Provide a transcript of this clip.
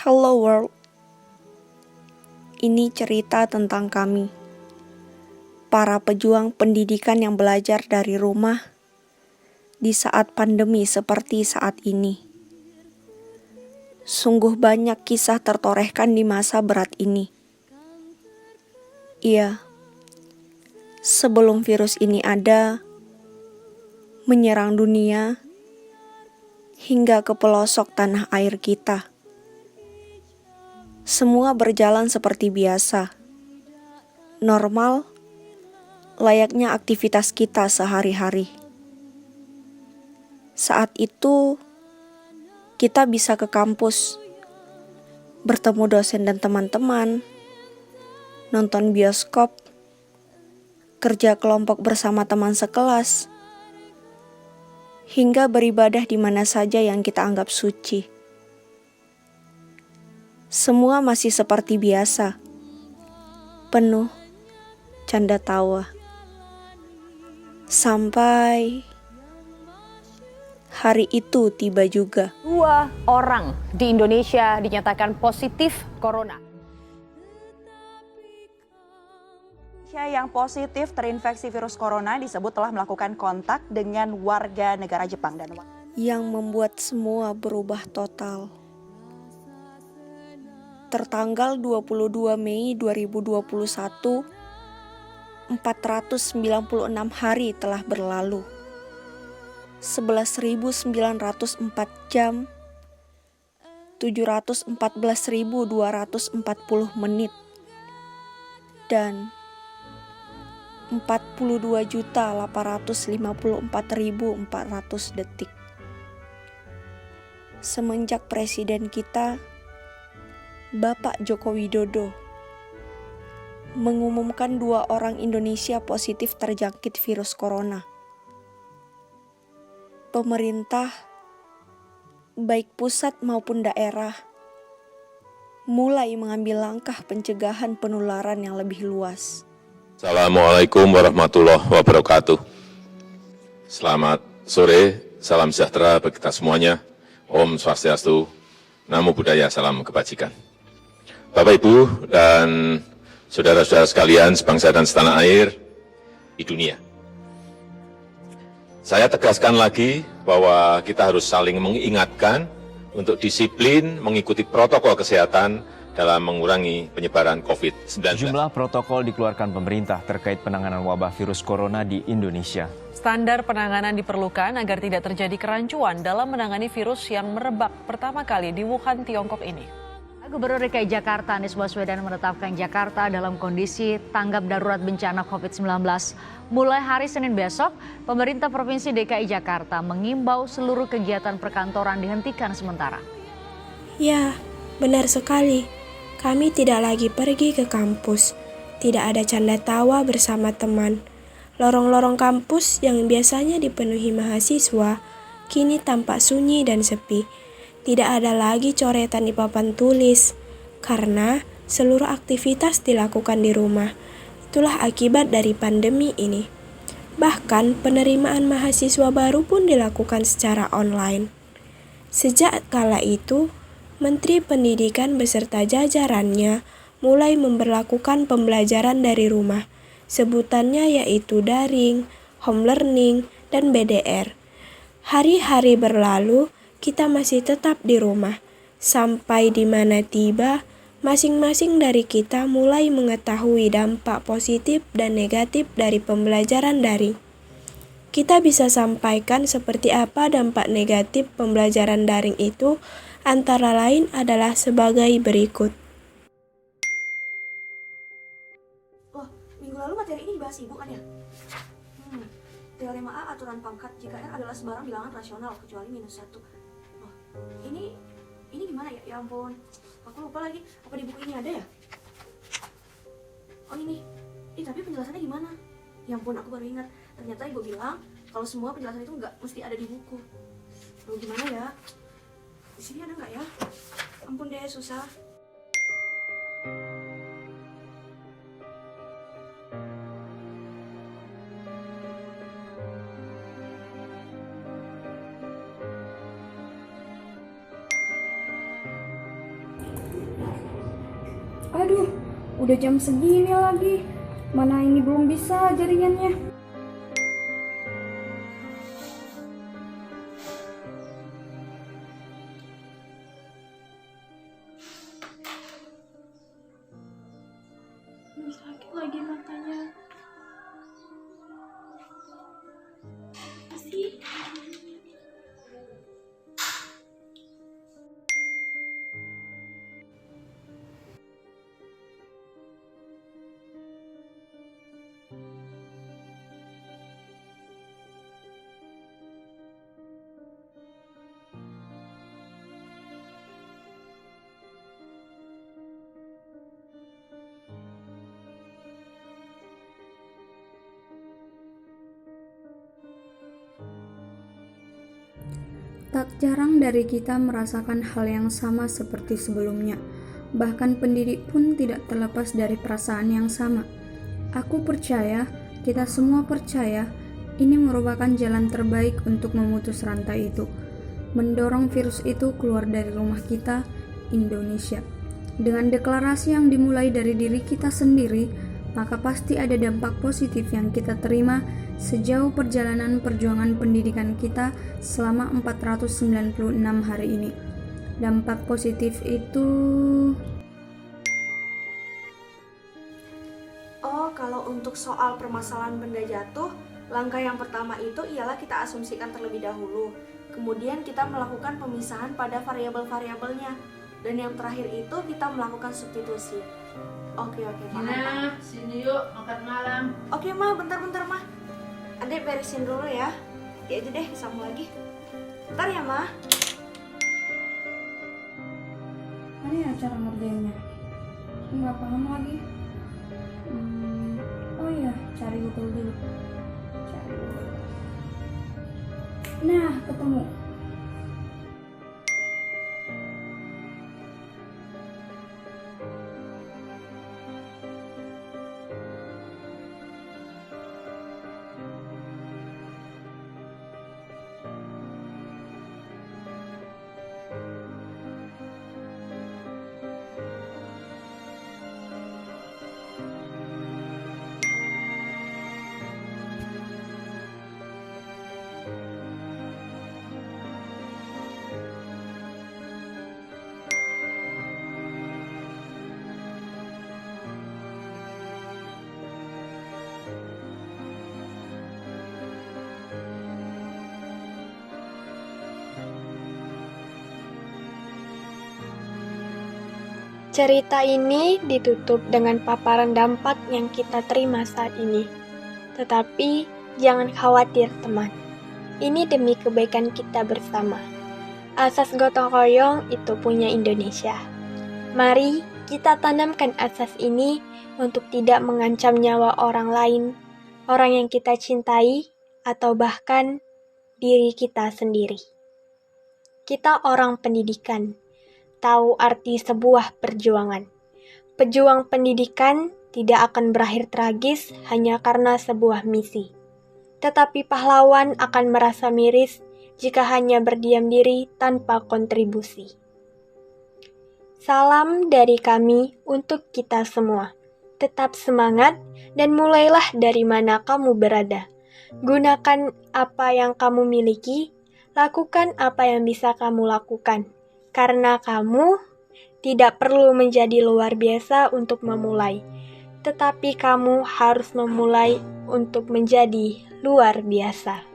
Hello world, ini cerita tentang kami, para pejuang pendidikan yang belajar dari rumah di saat pandemi seperti saat ini. Sungguh banyak kisah tertorehkan di masa berat ini. Iya, sebelum virus ini ada, menyerang dunia, hingga ke pelosok tanah air kita. Semua berjalan seperti biasa, normal, layaknya aktivitas kita sehari-hari. Saat itu, kita bisa ke kampus, bertemu dosen dan teman-teman, nonton bioskop, kerja kelompok bersama teman sekelas, hingga beribadah di mana saja yang kita anggap suci. Semua masih seperti biasa, penuh canda tawa. Sampai hari itu tiba juga. 2 orang di Indonesia dinyatakan positif corona. Yang positif terinfeksi virus corona disebut telah melakukan kontak dengan warga negara Jepang dan yang membuat semua berubah total. Tertanggal 22 Mei 2021, 496 hari telah berlalu. 11.904 jam, 714.240 menit, dan 42.854.400 detik. Semenjak presiden kita, Bapak Joko Widodo, mengumumkan 2 orang Indonesia positif terjangkit virus corona. Pemerintah, baik pusat maupun daerah, mulai mengambil langkah pencegahan penularan yang lebih luas. Assalamualaikum warahmatullahi wabarakatuh. Selamat sore, salam sejahtera bagi kita semuanya. Om Swastiastu, Namo Buddhaya, salam kebajikan. Bapak, Ibu, dan saudara-saudara sekalian sebangsa dan setanah air di dunia. Saya tegaskan lagi bahwa kita harus saling mengingatkan untuk disiplin mengikuti protokol kesehatan dalam mengurangi penyebaran COVID-19. Sejumlah protokol dikeluarkan pemerintah terkait penanganan wabah virus corona di Indonesia. Standar penanganan diperlukan agar tidak terjadi kerancuan dalam menangani virus yang merebak pertama kali di Wuhan, Tiongkok ini. Gubernur DKI Jakarta Anies Baswedan menetapkan Jakarta dalam kondisi tanggap darurat bencana COVID-19. Mulai hari Senin besok, pemerintah Provinsi DKI Jakarta mengimbau seluruh kegiatan perkantoran dihentikan sementara. Ya, benar sekali. Kami tidak lagi pergi ke kampus. Tidak ada canda tawa bersama teman. Lorong-lorong kampus yang biasanya dipenuhi mahasiswa, kini tampak sunyi dan sepi. Tidak ada lagi coretan di papan tulis, karena seluruh aktivitas dilakukan di rumah. Itulah akibat dari pandemi ini. Bahkan penerimaan mahasiswa baru pun dilakukan secara online. Sejak kala itu, Menteri Pendidikan beserta jajarannya mulai memberlakukan pembelajaran dari rumah. Sebutannya yaitu daring, home learning, dan BDR. Hari-hari berlalu, kita masih tetap di rumah. Sampai di mana tiba, masing-masing dari kita mulai mengetahui dampak positif dan negatif dari pembelajaran daring. Kita bisa sampaikan seperti apa dampak negatif pembelajaran daring itu, antara lain adalah sebagai berikut. Loh, minggu lalu materi ini dibahas ibu kan ya? Teorema A, aturan pangkat jika R adalah sebarang bilangan rasional kecuali -1. Ini gimana ya? Ya ampun, aku lupa lagi. Apa di buku ini ada ya? Oh ini. Tapi penjelasannya gimana? Ya ampun, aku baru ingat. Ternyata ibu bilang kalau semua penjelasan itu nggak mesti ada di buku. Loh gimana ya? Di sini ada nggak ya? Ampun deh, susah. Udah jam segini lagi. Mana ini belum bisa jaringannya. Sakit lagi matanya. Masih. Tak jarang dari kita merasakan hal yang sama seperti sebelumnya. Bahkan pendidik pun tidak terlepas dari perasaan yang sama. Aku percaya, kita semua percaya, ini merupakan jalan terbaik untuk memutus rantai itu. Mendorong virus itu keluar dari rumah kita, Indonesia. Dengan deklarasi yang dimulai dari diri kita sendiri, maka pasti ada dampak positif yang kita terima sejauh perjalanan perjuangan pendidikan kita selama 496 hari ini. Dampak positif itu... Kalau untuk soal permasalahan benda jatuh, langkah yang pertama itu ialah kita asumsikan terlebih dahulu. Kemudian kita melakukan pemisahan pada variabel-variabelnya. Dan yang terakhir itu kita melakukan substitusi. Oke, paham. Nah, sini yuk makan malam. Oke, Ma, bentar, Ma. Adek beresin dulu ya. Nanti aja deh disambung lagi. Bentar ya, Ma. Mana ya cara ngerjainnya? Nggak paham lagi. Oh iya, cari Google dulu. Nah, ketemu. Cerita ini ditutup dengan paparan dampak yang kita terima saat ini. Tetapi jangan khawatir teman, ini demi kebaikan kita bersama. Asas gotong royong itu punya Indonesia. Mari kita tanamkan asas ini untuk tidak mengancam nyawa orang lain, orang yang kita cintai, atau bahkan diri kita sendiri. Kita orang pendidikan, tahu arti sebuah perjuangan. Pejuang pendidikan tidak akan berakhir tragis hanya karena sebuah misi. Tetapi pahlawan akan merasa miris jika hanya berdiam diri tanpa kontribusi. Salam dari kami untuk kita semua. Tetap semangat dan mulailah dari mana kamu berada. Gunakan apa yang kamu miliki, lakukan apa yang bisa kamu lakukan. Karena kamu tidak perlu menjadi luar biasa untuk memulai, tetapi kamu harus memulai untuk menjadi luar biasa.